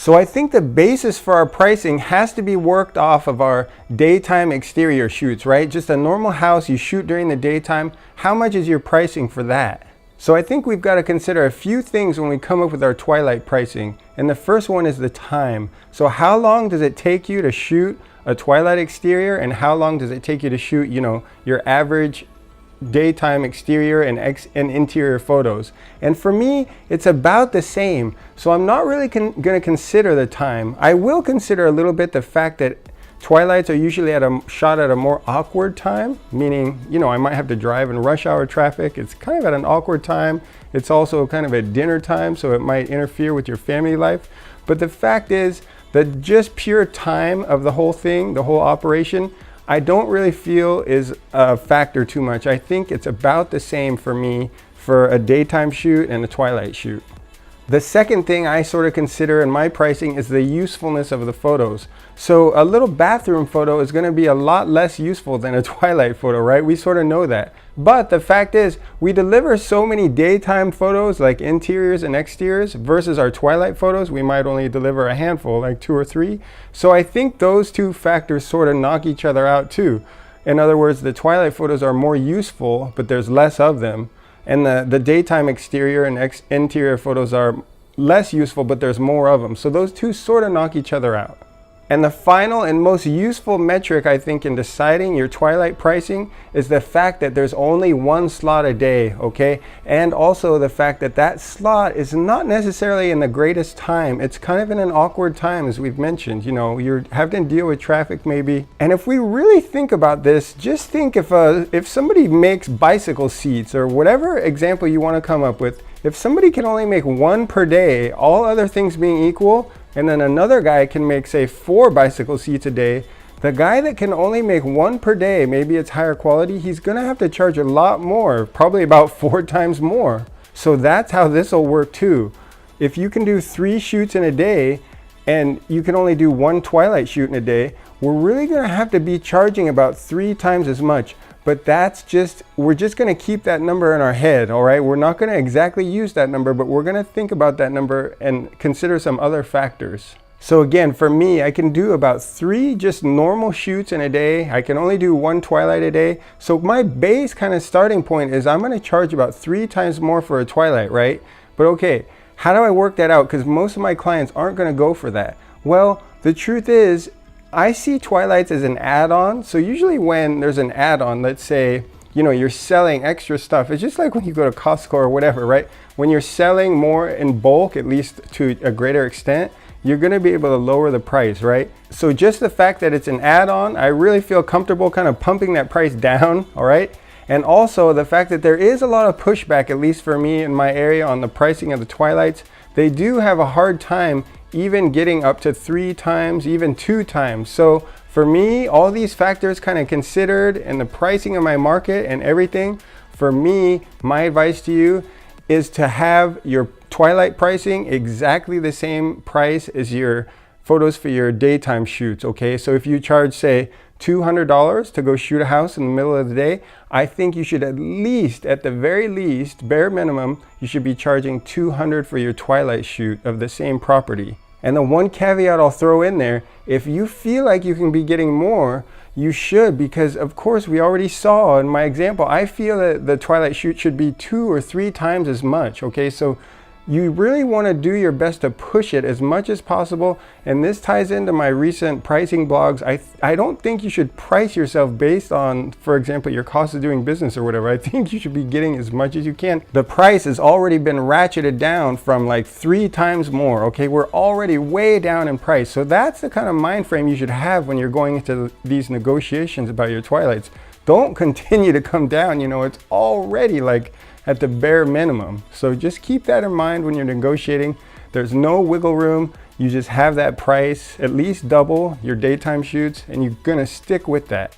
So I think the basis for our pricing has to be worked off of our daytime exterior shoots, right? Just a normal house you shoot during the daytime. How much is your pricing for that? So I think we've got to consider a few things when we come up with our twilight pricing. And the first one is the time. So how long does it take you to shoot a twilight exterior, and how long does it take you to shoot, your average daytime exterior and interior photos? And for me, it's about the same. So I'm not really going to consider the time. I will consider a little bit the fact that twilights are usually shot at a more awkward time, meaning, I might have to drive in rush hour traffic. It's kind of at an awkward time. It's also kind of at dinner time, so it might interfere with your family life. But the fact is that just pure time of the whole thing, the whole operation, I don't really feel is a factor too much. I think it's about the same for me for a daytime shoot and a twilight shoot. The second thing I sort of consider in my pricing is the usefulness of the photos. So a little bathroom photo is going to be a lot less useful than a twilight photo, right? We sort of know that. But the fact is, we deliver so many daytime photos like interiors and exteriors versus our twilight photos. We might only deliver a handful, like 2 or 3. So I think those two factors sort of knock each other out too. In other words, the twilight photos are more useful, but there's less of them. And the daytime exterior and interior photos are less useful, but there's more of them. So those two sort of knock each other out. And the final and most useful metric, I think, in deciding your twilight pricing is the fact that there's only one slot a day, okay? And also the fact that that slot is not necessarily in the greatest time. It's kind of in an awkward time, as we've mentioned. You're having to deal with traffic maybe. And if we really think about this, just think if somebody makes bicycle seats or whatever example you want to come up with, if somebody can only make 1 per day, all other things being equal, and then another guy can make, say, 4 bicycle seats a day, the guy that can only make 1 per day, maybe it's higher quality, he's gonna have to charge a lot more, probably about 4 times more. So that's how this will work too. If you can do 3 shoots in a day and you can only do 1 twilight shoot in a day, we're really gonna have to be charging about 3 times as much. But we're just gonna keep that number in our head, all right? We're not gonna exactly use that number, but we're gonna think about that number and consider some other factors. So again, for me, I can do about 3 just normal shoots in a day. I can only do 1 twilight a day. So my base kind of starting point is I'm gonna charge about 3 times more for a twilight, right? But okay, how do I work that out? Because most of my clients aren't gonna go for that. Well, the truth is, I see twilights as an add-on. So usually when there's an add-on, let's say, you're selling extra stuff. It's just like when you go to Costco or whatever, right? When you're selling more in bulk, at least to a greater extent, you're gonna be able to lower the price, right? So just the fact that it's an add-on, I really feel comfortable kind of pumping that price down, all right? And also the fact that there is a lot of pushback, at least for me in my area, on the pricing of the twilights. They do have a hard time even getting up to 3 times, even 2 times. So for me, all these factors kind of considered in the pricing of my market and everything, for me, my advice to you is to have your twilight pricing exactly the same price as your photos for your daytime shoots, okay? So if you charge, say, $200 to go shoot a house in the middle of the day, I think you should at the very least, bare minimum, you should be charging $200 for your twilight shoot of the same property. And the one caveat I'll throw in there, if you feel like you can be getting more, you should, because of course we already saw in my example, I feel that the twilight shoot should be 2 or 3 times as much, okay? So you really want to do your best to push it as much as possible. And this ties into my recent pricing blogs. I don't think you should price yourself based on, for example, your cost of doing business or whatever. I think you should be getting as much as you can. The price has already been ratcheted down from like 3 times more, okay? We're already way down in price. So that's the kind of mind frame you should have when you're going into these negotiations about your twilights. Don't continue to come down, it's already like at the bare minimum. So just keep that in mind when you're negotiating. There's no wiggle room. You just have that price, at least double your daytime shoots, and you're gonna stick with that.